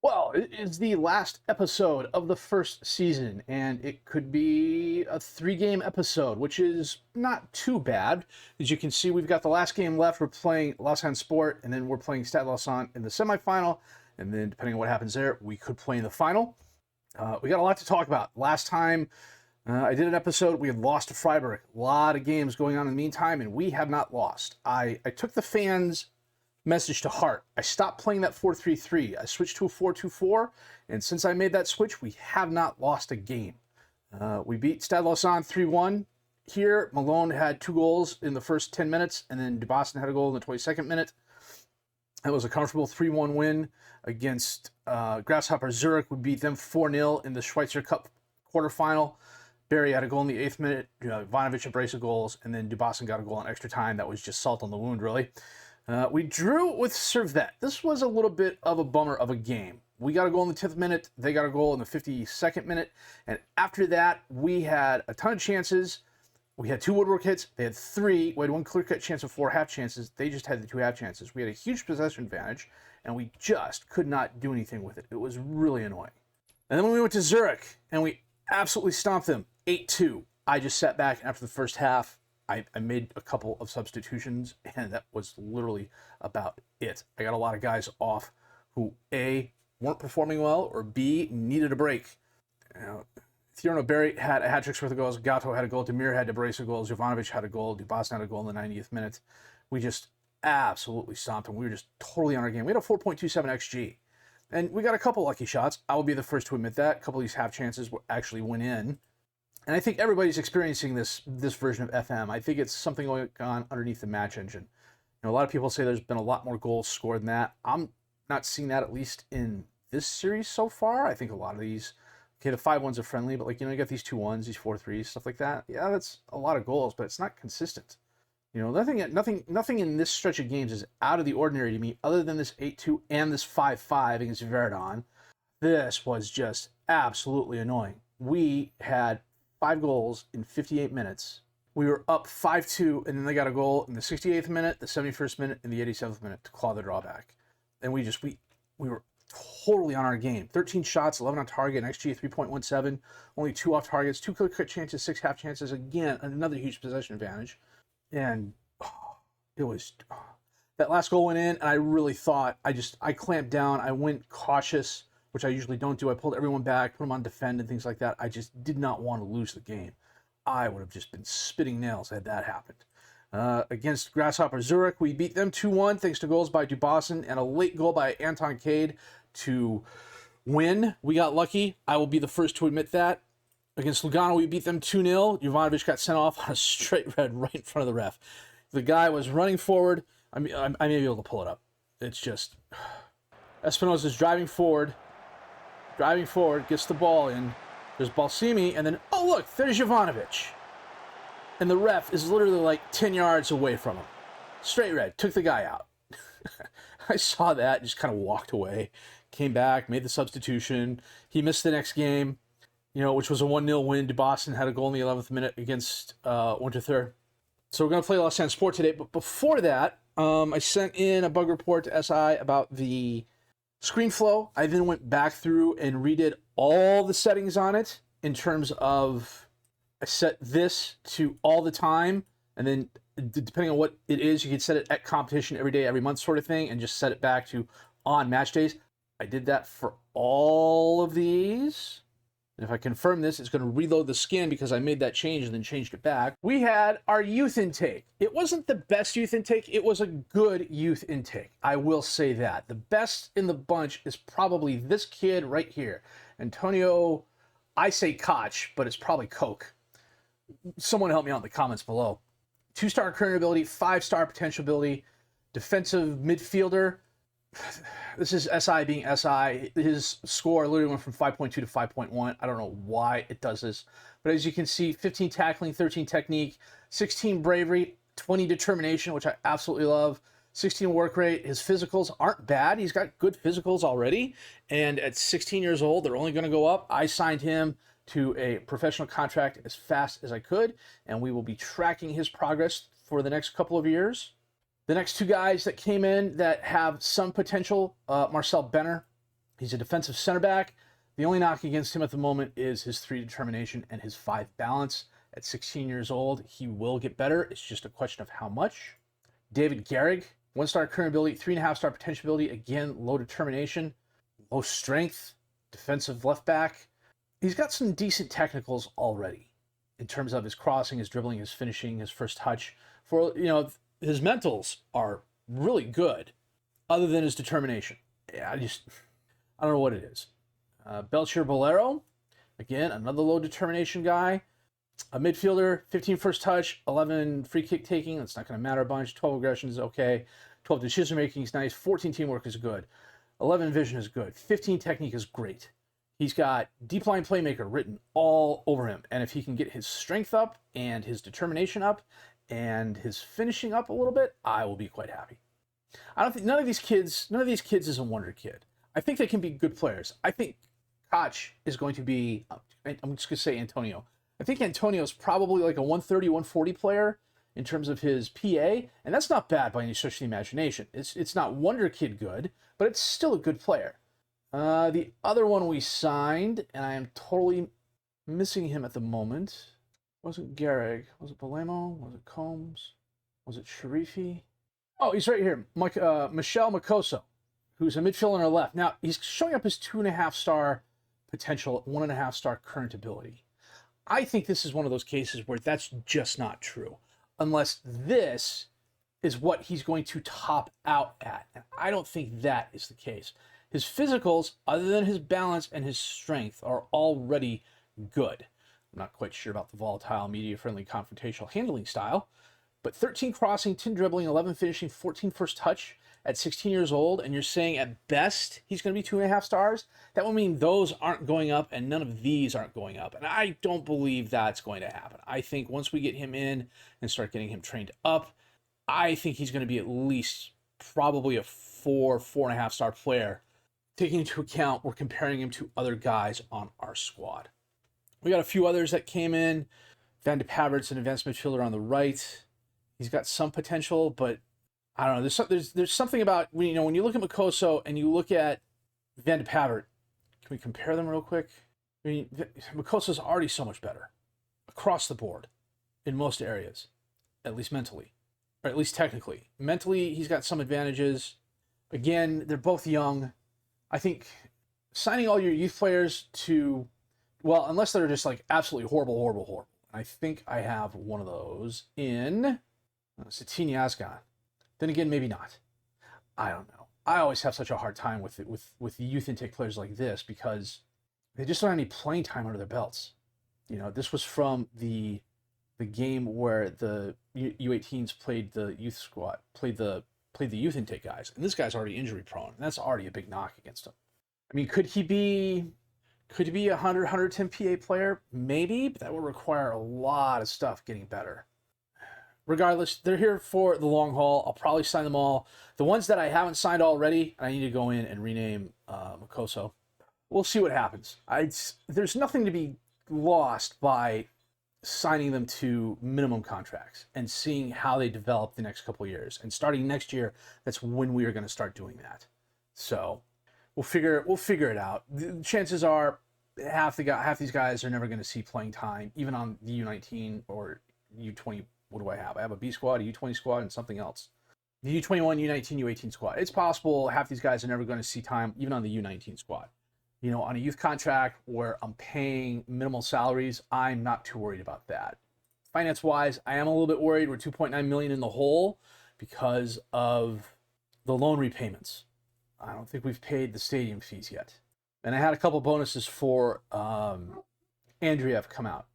Well, it is the last episode of the first season, and it could be a 3-game episode, which is not too bad. As you can see, we've got the last game left. We're playing Lausanne Sport, and then we're playing Stade Lausanne in the semifinal. And then, depending on what happens there, we could play in the final. We got a lot to talk about. Last time I did an episode, we had lost to Freiburg. A lot of games going on in the meantime, and we have not lost. I took the fans' message to heart. I stopped playing that 4-3-3. I switched to a 4-2-4, and since I made that switch, we have not lost a game. We beat Stade Lausanne 3-1. Here, Malone had 2 goals in the first 10 minutes, and then Dubasin had a goal in the 22nd minute. That was a comfortable 3-1 win against Grasshopper Zurich. We beat them 4-0 in the Schweitzer Cup quarterfinal. Barry had a goal in the 8th minute. Ivanovic a brace of goals, and then Dubasin got a goal in extra time. That was just salt on the wound, really. We drew with Servette. This was a little bit of a bummer of a game. We got a goal in the 10th minute. They got a goal in the 52nd minute. And after that, we had a ton of chances. We had 2 woodwork hits. They had 3. We had 1 clear-cut chance of 4 half chances. They just had the 2 half chances. We had a huge possession advantage, and we just could not do anything with it. It was really annoying. And then when we went to Zurich, and we absolutely stomped them 8-2, I just sat back after the first half. I made a couple of substitutions, and that was literally about it. I got a lot of guys off who, A, weren't performing well, or B, needed a break. Thierno Barry had a hat-trick worth of goals. Gatto had a goal. Demir had a brace of goals. Jovanovic had a goal. Dubasin had a goal in the 90th minute. We just absolutely stomped them. We were just totally on our game. We had a 4.27 XG. And we got a couple lucky shots. I will be the first to admit that. A couple of these half chances actually went in. And I think everybody's experiencing this version of FM. I think it's something going on underneath the match engine. A lot of people say there's been a lot more goals scored than that. I'm not seeing that, at least in this series so far. I think a lot of these, okay, the 5-1s are friendly, but you got these 2-1s, these 4-3s, stuff like that. Yeah, that's a lot of goals, but it's not consistent. Nothing in this stretch of games is out of the ordinary to me, other than this 8-2 and this 5-5 against Verdun. This was just absolutely annoying. We had 5 goals in 58 minutes. We were up 5-2, and then they got a goal in the 68th minute, the 71st minute, and the 87th minute to claw the drawback. And we were totally on our game. 13 shots, 11 on target, an XG of 3.17, only 2 off targets, 2 clear-cut chances, 6 half chances. Again, another huge possession advantage. And it was that last goal went in, and I really thought I clamped down. I went cautious, which I usually don't do. I pulled everyone back, put them on defend and things like that. I just did not want to lose the game. I would have just been spitting nails had that happened. Against Grasshopper Zurich, we beat them 2-1 thanks to goals by Dubasin and a late goal by Anton Cade to win. We got lucky. I will be the first to admit that. Against Lugano, we beat them 2-0. Jovanovic got sent off on a straight red right in front of the ref. The guy was running forward. I may be able to pull it up. It's just Espinosa's driving forward, gets the ball in. There's Balsimi, and then, oh, look, there's Jovanovic. And the ref is literally like 10 yards away from him. Straight red, took the guy out. I saw that, just kind of walked away, came back, made the substitution. He missed the next game, which was a 1-0 win. Dubasin had a goal in the 11th minute against Winterthur. So we're going to play Lausanne Sport today. But before that, I sent in a bug report to SI about the screen flow. I then went back through and redid all the settings on it in terms of I set this to all the time, and then depending on what it is, you can set it at competition every day, every month sort of thing, and just set it back to on match days. I did that for all of these. And if I confirm this, it's going to reload the skin because I made that change and then changed it back. We had our youth intake. It wasn't the best youth intake. It was a good youth intake. I will say that. The best in the bunch is probably this kid right here. Antonio, I say Koch, but it's probably Coke. Someone help me out in the comments below. 2-star current ability, 5-star potential ability, defensive midfielder. This is SI being SI. His score literally went from 5.2 to 5.1. I don't know why it does this. But as you can see, 15 tackling, 13 technique, 16 bravery, 20 determination, which I absolutely love, 16 work rate. His physicals aren't bad. He's got good physicals already. And at 16 years old, they're only going to go up. I signed him to a professional contract as fast as I could. And we will be tracking his progress for the next couple of years. The next 2 guys that came in that have some potential, Marcel Benner He's a defensive center back. The only knock against him at the moment is his 3 determination and his 5 balance. At 16 years old, he will get better. It's just a question of how much. David Garrig, 1-star current ability, 3.5-star potential ability. Again, low determination, low strength, defensive left back. He's got some decent technicals already in terms of his crossing, his dribbling, his finishing, his first touch. For, you know, his mentals are really good, other than his determination. Yeah, I don't know what it is. Belchier Bolero, again, another low determination guy. A midfielder, 15 first touch, 11 free kick taking. That's not going to matter a bunch. 12 aggression is okay. 12 decision making is nice. 14 teamwork is good. 11 vision is good. 15 technique is great. He's got deep line playmaker written all over him. And if he can get his strength up and his determination up and his finishing up a little bit, I will be quite happy. I don't think none of these kids is a wonder kid. I think they can be good players. I think Koch is going to be, I'm just going to say Antonio. I think Antonio is probably like a 130, 140 player in terms of his PA, and that's not bad by any stretch of the imagination. It's not wonder kid good, but it's still a good player. The other one we signed, and I am totally missing him at the moment. Was it Garrig? Was it Balemo? Was it Combs? Was it Sharifi? Oh, he's right here. Michel Makoso, who's a midfielder on our left. Now, he's showing up as 2.5-star potential, 1.5-star current ability. I think this is one of those cases where that's just not true, unless this is what he's going to top out at. And I don't think that is the case. His physicals, other than his balance and his strength, are already good. I'm not quite sure about the volatile, media-friendly, confrontational handling style, but 13 crossing, 10 dribbling, 11 finishing, 14 first touch at 16 years old, and you're saying at best he's going to be 2.5 stars? That would mean those aren't going up and none of these aren't going up. And I don't believe that's going to happen. I think once we get him in and start getting him trained up, I think he's going to be at least probably a 4.5 star player, taking into account we're comparing him to other guys on our squad. We got a few others that came in. Van de Pavert's an advanced midfielder on the right. He's got some potential, but I don't know. There's something about when you look at Makoso and you look at Van de Pavert. Can we compare them real quick? I mean, Makoso's already so much better across the board in most areas, at least mentally, or at least technically. Mentally, he's got some advantages. Again, they're both young. I think signing all your youth players to, well, unless they're just like absolutely horrible. I think I have one of those in Satine Yazgan. Then again, maybe not. I don't know. I always have such a hard time with youth intake players like this because they just don't have any playing time under their belts. You know, this was from the game where the U18s played the youth squad, played the youth intake guys, and this guy's already injury prone, and that's already a big knock against him. I mean, could he be a 110 PA player? Maybe, but that would require a lot of stuff getting better. Regardless, they're here for the long haul. I'll probably sign them all. The ones that I haven't signed already, I need to go in and rename Makoso. We'll see what happens. There's nothing to be lost by signing them to minimum contracts and seeing how they develop the next couple of years. And starting next year, that's when we are going to start doing that. So we'll figure it out. The chances are half these guys are never going to see playing time, even on the U19 or U20. What do I have? I have a B squad, a U20 squad, and something else. The U21, U19, U18 squad. It's possible half these guys are never going to see time, even on the U19 squad. You know, on a youth contract where I'm paying minimal salaries, I'm not too worried about that. Finance-wise, I am a little bit worried. We're $2.9 million in the hole because of the loan repayments. I don't think we've paid the stadium fees yet. And I had a couple bonuses for Andriev come out.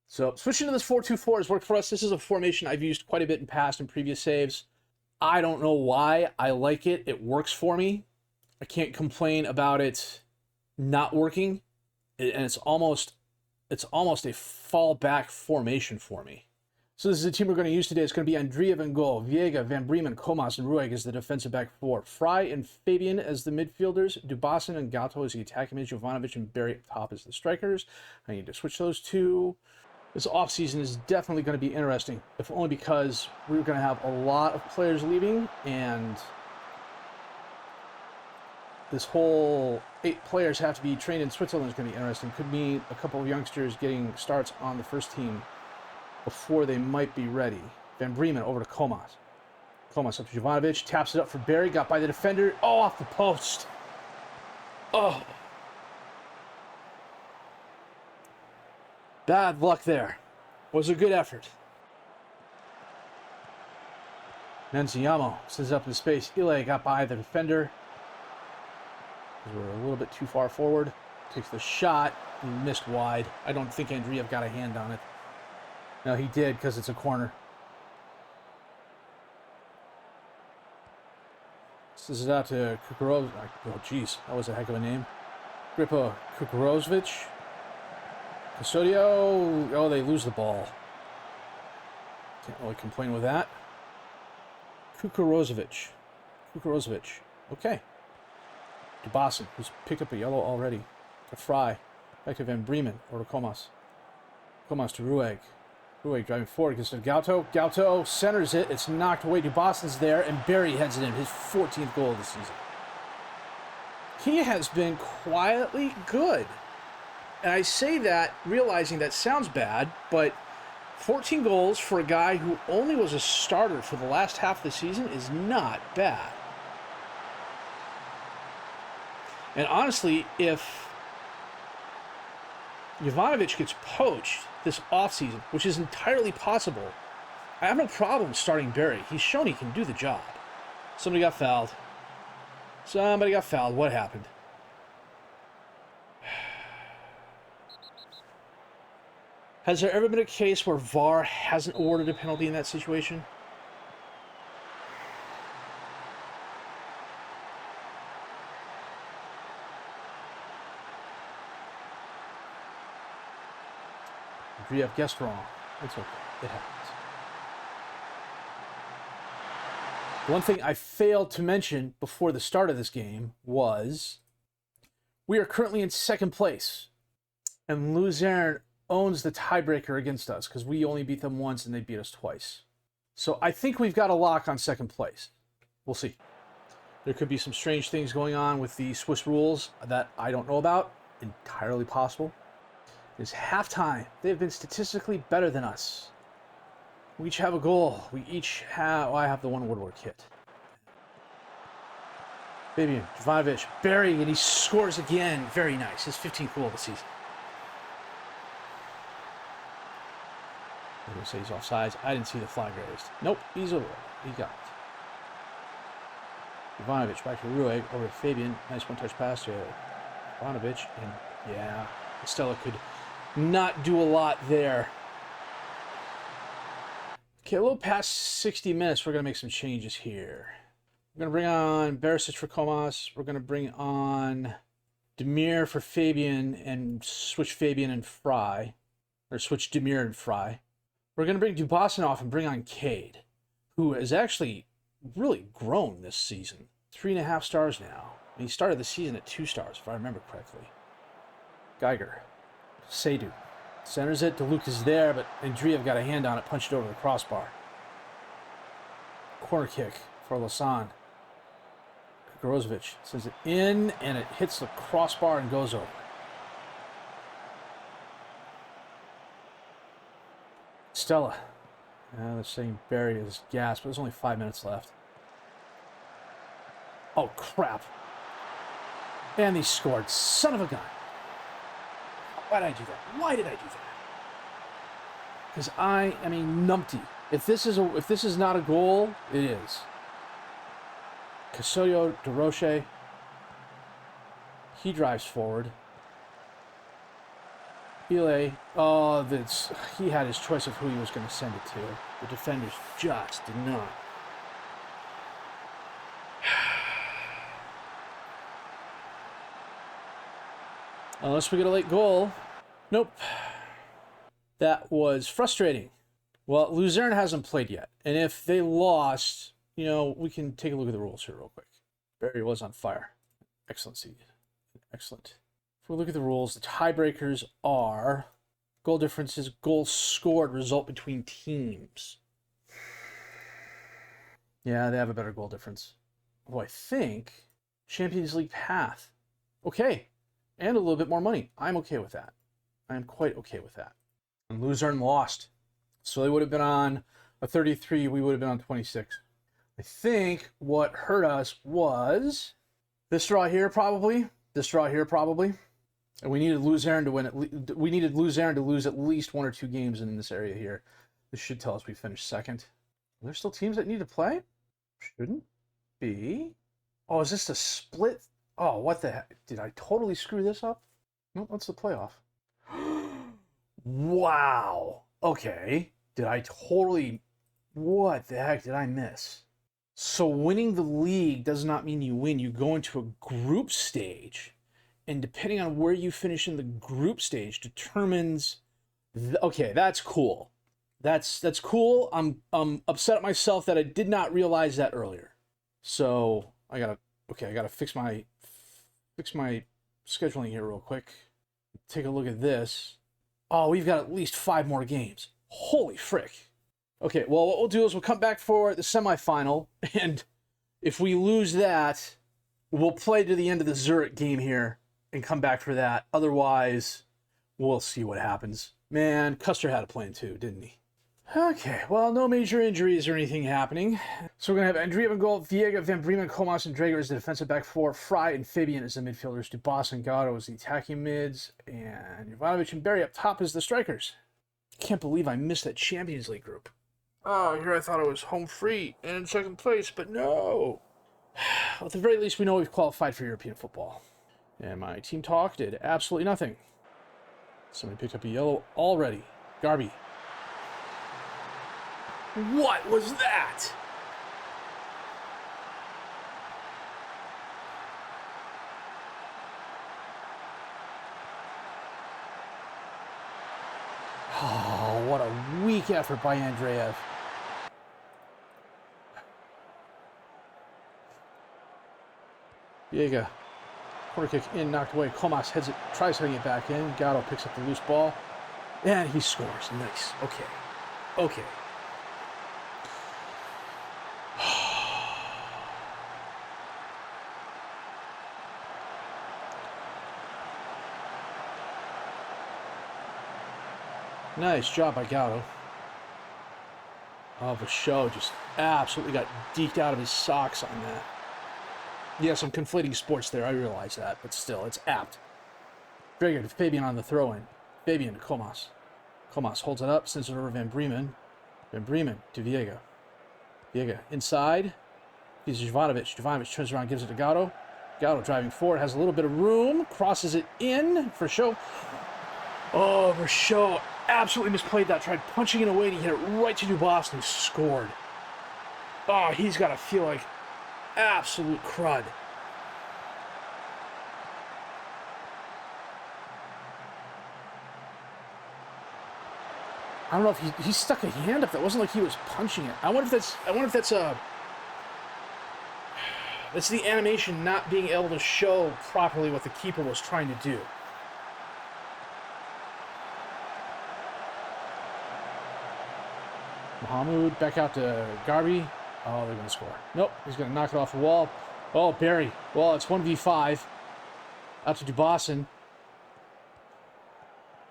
So switching to this 4-2-4 has worked for us. This is a formation I've used quite a bit in past and previous saves. I don't know why. I like it. It works for me. I can't complain about it not working. And it's almost a fallback formation for me. So this is the team we're going to use today. It's going to be Andriev in goal, Viega, Van Bremen, Comas, and Rueg as the defensive back four, Fry and Fabian as the midfielders, Dubasin and Gatto as the attacking mid, Jovanovic and Barry up top as the strikers. I need to switch those two. This offseason is definitely going to be interesting, if only because we're going to have a lot of players leaving, and this whole 8 players have to be trained in Switzerland is going to be interesting. Could mean a couple of youngsters getting starts on the first team before they might be ready. Van Bremen over to Comas. Comas up to Jovanovic. Taps it up for Barry. Got by the defender. Oh, off the post. Oh. Bad luck there. Was a good effort. Menziamo sends it up in space. ILeague got by the defender. We're a little bit too far forward. Takes the shot. He missed wide. I don't think Andreev got a hand on it. No, he did because it's a corner. This is out to Kukurov. Oh, jeez. That was a heck of a name. Gripa Kukurovic. Custodio. Oh, they lose the ball. Can't really complain with that. Kukurovic. Okay. Dubasin, who's picked up a yellow already. To Fry. Back to Van Bremen. Or to Comas. Comas to Rueg. Rueg driving forward against Gauto. Gauto centers it. It's knocked away. Dubasin's there. And Barry heads it in. His 14th goal of the season. He has been quietly good. And I say that realizing that sounds bad, but 14 goals for a guy who only was a starter for the last half of the season is not bad. And honestly, if Jovanovic gets poached this offseason, which is entirely possible, I have no problem starting Barry. He's shown he can do the job. Somebody got fouled. What happened? Has there ever been a case where VAR hasn't awarded a penalty in that situation? Andreev guessed wrong. It's okay. It happens. One thing I failed to mention before the start of this game was we are currently in second place, and Luzern owns the tiebreaker against us because we only beat them once and they beat us twice. So I think we've got a lock on second place. We'll see. There could be some strange things going on with the Swiss rules that I don't know about. Entirely possible. It's halftime. They've been statistically better than us. We each have a goal. We each have... Oh, I have the one woodwork hit. Fabian, Jovanovic, Barry, and he scores again. Very nice. His 15th goal of the season. I'm going to say he's offsides. I didn't see the flag raised. Nope, he's over. He got it. Jovanovic back to Rueg, over to Fabian. Nice one-touch pass to Jovanovic. And yeah, Stella could not do a lot there. Okay, a little past 60 minutes, we're going to make some changes here. We're going to bring on Barisic for Comas. We're going to bring on Demir for Fabian and switch Fabian and Fry. Or switch Demir and Fry. We're going to bring Dubasin off and bring on Cade, who has actually really grown this season. 3.5 stars now. And he started the season at 2 stars, if I remember correctly. Geiger. Seydu. Centers it. DeLuc is there, but Andreev got a hand on it, punched it over the crossbar. Corner kick for Lausanne. Kukurovic sends it in, and it hits the crossbar and goes over. Stella. They're saying Barry is gassed, but there's only 5 minutes left. Oh, crap. And he scored. Son of a gun. Why did I do that? Why did I do that? Because I am a numpty. If this is not a goal, it is. Custodio de Roche. He drives forward. Ile, he had his choice of who he was going to send it to. The defenders just did not. Unless we get a late goal. Nope. That was frustrating. Well, Luzern hasn't played yet. And if they lost, we can take a look at the rules here real quick. Barry was on fire. Excellency. Excellent. If we look at the rules, the tiebreakers are goal differences, goals scored result between teams. Yeah, they have a better goal difference. Although I think Champions League path. Okay. And a little bit more money. I'm okay with that. I'm quite okay with that. And Luzern lost. So they would have been on a 33. We would have been on 26. I think what hurt us was this draw here, probably. This draw here, probably. And we needed Luzern to win. We needed Luzern to lose at least 1 or 2 games in this area here. This should tell us we finished second. Are there still teams that need to play? Shouldn't be. Oh, is this a split? Oh, what the heck? Did I totally screw this up? No, that's the playoff. Wow. Okay. Did I totally... What the heck did I miss? So winning the league does not mean you win. You go into a group stage, and depending on where you finish in the group stage determines... Okay, that's cool. That's cool. I'm upset at myself that I did not realize that earlier. So I gotta fix my scheduling here real quick. Take a look at this. Oh, we've got at least 5 more games. Holy frick. Okay, well, what we'll do is we'll come back for the semifinal, and if we lose that, we'll play to the end of the Zurich game here and come back for that. Otherwise, we'll see what happens. Man, Custer had a plan too, didn't he? Okay, well, no major injuries or anything happening. So we're going to have Andrea in goal, Viega, Van Bremen, Comas, and Drager as the defensive back 4, Fry and Fabian as the midfielders, Dubas and Gatto as the attacking mids, and Jovanovic and Barry up top as the strikers. Can't believe I missed that Champions League group. Oh, here I thought I was home free and in second place, but no. Well, at the very least, we know we've qualified for European football. And my team talk did absolutely nothing. Somebody picked up a yellow already. Garby. What was that? Oh, what a weak effort by Andreev. Viega. Corner kick in, knocked away. Comas heads it, tries heading it back in. Gatto picks up the loose ball. And he scores. Nice. Okay. Okay. Nice job by Gatto. Oh, Basel just absolutely got deked out of his socks on that. Yes, I'm conflating sports there, I realize that, but still, it's apt. Drager to Fabian on the throw-in. Fabian to Comas. Comas holds it up, sends it over to Van Bremen. Van Bremen to Viega. Viega inside. He's Jovanovic. Jovanovic turns around, gives it to Gatto. Gatto driving forward, has a little bit of room, crosses it in for show. Oh, Basel absolutely misplayed that. Tried punching it away, and he hit it right to Dubas, and he scored. Oh, he's got to feel like absolute crud. I don't know if he stuck a hand up. That wasn't like he was punching it. I wonder if that's the animation not being able to show properly what the keeper was trying to do. Mohamed back out to Garby. Oh, they're going to score. Nope, he's going to knock it off the wall. Oh, Barry. Well, it's 1v5. Out to Dubasin.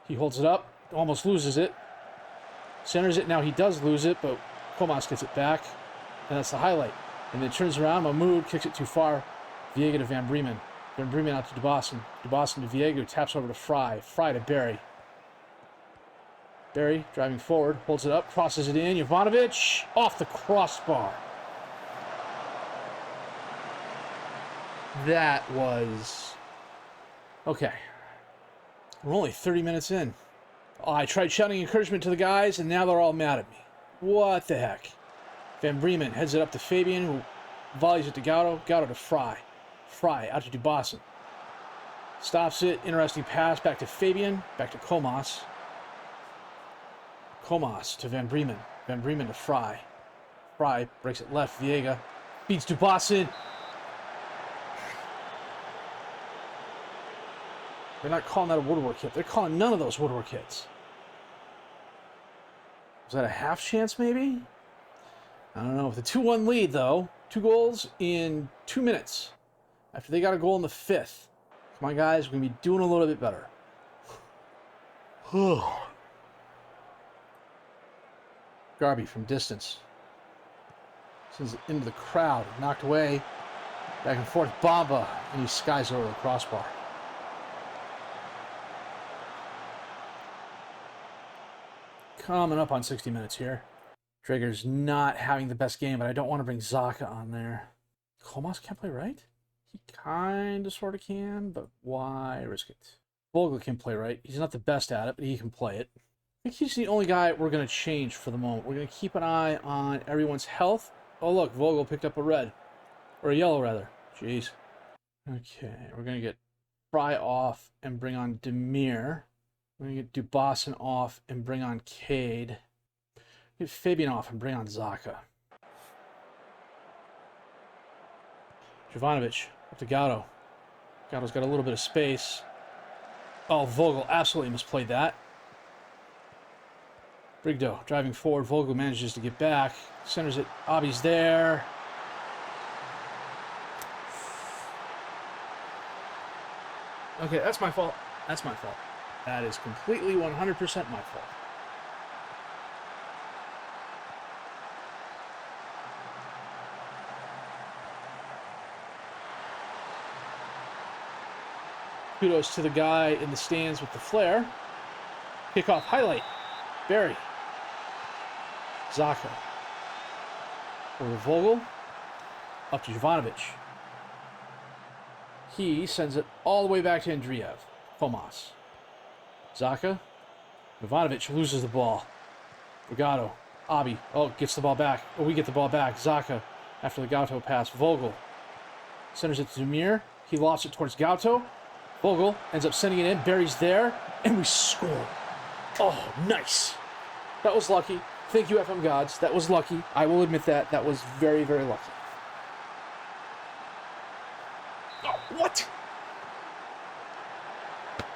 He holds it up. Almost loses it. Centers it. Now he does lose it, but Comas gets it back. And that's the highlight. And then turns around. Mahmoud kicks it too far. Viega to Van Bremen. Van Bremen out to Dubasin. Dubasin to Viega, who taps over to Fry. Fry to Barry. Barry driving forward, holds it up, crosses it in. Jovanovic off the crossbar. That was... Okay. We're only 30 minutes in. Oh, I tried shouting encouragement to the guys, and now they're all mad at me. What the heck? Van Bremen heads it up to Fabian, who volleys it to Gatto. Gatto to Fry. Fry out to Dubasin. Stops it. Interesting pass back to Fabian. Back to Comas. Comas to Van Bremen. Van Bremen to Fry. Fry breaks it left. Viega beats Dubasin. They're not calling that a woodwork hit. They're calling none of those woodwork hits. Was that a half chance, maybe? I don't know. With a 2-1 lead, though. 2 goals in 2 minutes. after they got a goal in the 5th. Come on, guys. We're going to be doing a little bit better. Garby from distance. Sends it into the crowd. Knocked away. Back and forth. Bamba. And he skies over the crossbar. Coming up on 60 minutes here. Drager's not having the best game, but I don't want to bring Zaka on there. Comas can't play right? He kind of sort of can, but why risk it? Vogel can play right. He's not the best at it, but he can play it. I think he's the only guy we're going to change for the moment. We're going to keep an eye on everyone's health. Oh, look, Vogel picked up a red. Or a yellow, rather. Jeez. Okay, we're going to get Fry off and bring on Demir. We're going to get Dubasin off and bring on Cade. Get Fabian off and bring on Zaka. Jovanovic up to Gatto. Gatto's got a little bit of space. Oh, Vogel absolutely misplayed that. Brigdo driving forward. Vogel manages to get back. Centers it. Abi's there. Okay, that's my fault. That's my fault. That is completely 100% my fault. Kudos to the guy in the stands with the flare. Kickoff highlight. Barry. Zaka. Over to Vogel. Up to Jovanovic. He sends it all the way back to Andreev. Comas. Zaka. Jovanovic loses the ball. Legato. Abi. Oh, gets the ball back. Oh, we get the ball back. Zaka. After the Gauto pass. Vogel. Centers it to Demir. He lofts it towards Gauto. Vogel ends up sending it in. Barry's there. And we score. Oh, nice. That was lucky. Thank you, FM gods. That was lucky. I will admit that. That was very, very lucky. Oh, what?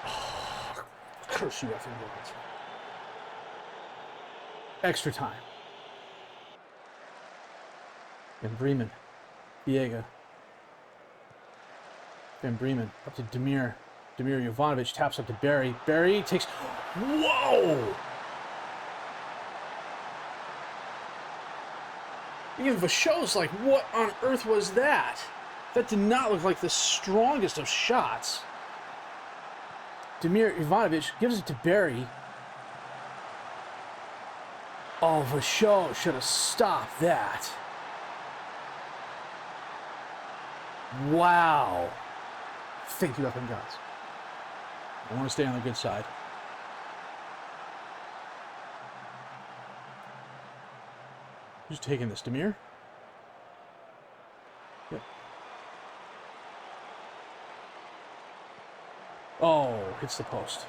Oh, curse you, FM gods. Extra time. Van Bremen. Viega. Van Bremen up to Demir. Demir Jovanovic taps up to Barry. Barry takes... Whoa! Even Vachot's like, what on earth was that? That did not look like the strongest of shots. Demir Jovanovic gives it to Barry. Oh, Vachot should have stopped that. Wow. Thank you, FM gods. I want to stay on the good side. Who's taking this? Demir? Yep. Oh, hits the post.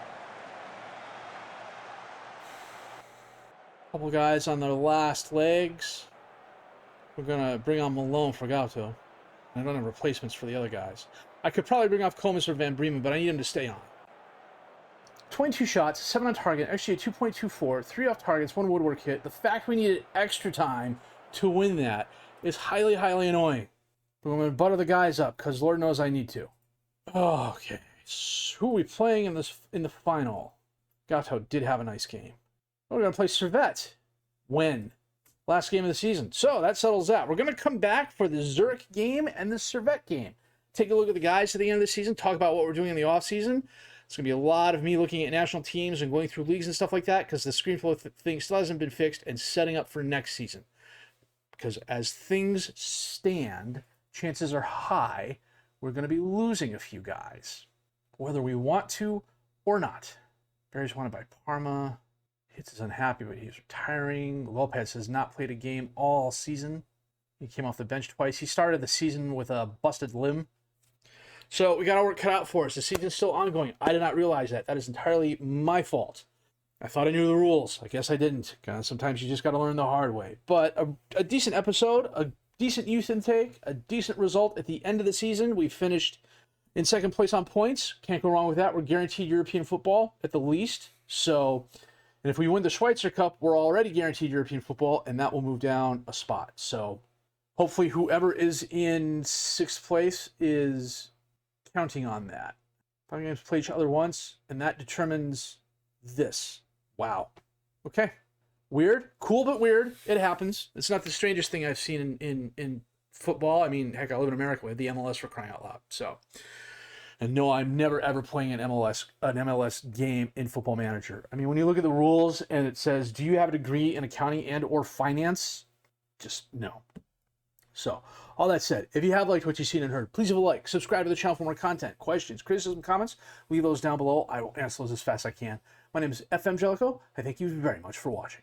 Couple guys on their last legs. We're going to bring on Malone for Gauto. I don't have replacements for the other guys. I could probably bring off Comas or Van Bremen, but I need him to stay on. 22 shots, 7 on target, actually a 2.24, 3 off targets, 1 woodwork hit. The fact we needed extra time to win that is highly, highly annoying. But I'm going to butter the guys up, because Lord knows I need to. Okay, so who are we playing in the final? Gatto did have a nice game. We're going to play Servette. When? Last game of the season. So that settles that. We're going to come back for the Zurich game and the Servette game. Take a look at the guys at the end of the season, talk about what we're doing in the offseason. It's going to be a lot of me looking at national teams and going through leagues and stuff like that, because the screenflow thing still hasn't been fixed, and setting up for next season. Because as things stand, chances are high we're going to be losing a few guys, whether we want to or not. Barry's wanted by Parma. Hitz is unhappy, but he's retiring. Lopez has not played a game all season. He came off the bench twice. He started the season with a busted limb. So we got our work cut out for us. The season's still ongoing. I did not realize that. That is entirely my fault. I thought I knew the rules. I guess I didn't. Sometimes you just got to learn the hard way. But a decent episode, a decent youth intake, a decent result at the end of the season. We finished in second place on points. Can't go wrong with that. We're guaranteed European football at the least. So, and if we win the Schweitzer Cup, we're already guaranteed European football, and that will move down a spot. So Hopefully whoever is in 6th place is counting on that. 5 games play each other once, and that determines this. Wow. Okay. Weird. Cool, but weird. It happens. It's not the strangest thing I've seen in football. I mean, heck, I live in America. We have the MLS for crying out loud. So, and no, I'm never ever playing an MLS game in Football Manager. I mean, when you look at the rules and it says, do you have a degree in accounting and or finance? Just no. So, all that said, if you have liked what you've seen and heard, please leave a like, subscribe to the channel for more content, questions, criticism, comments, leave those down below. I will answer those as fast as I can. My name is FM24. I thank you very much for watching.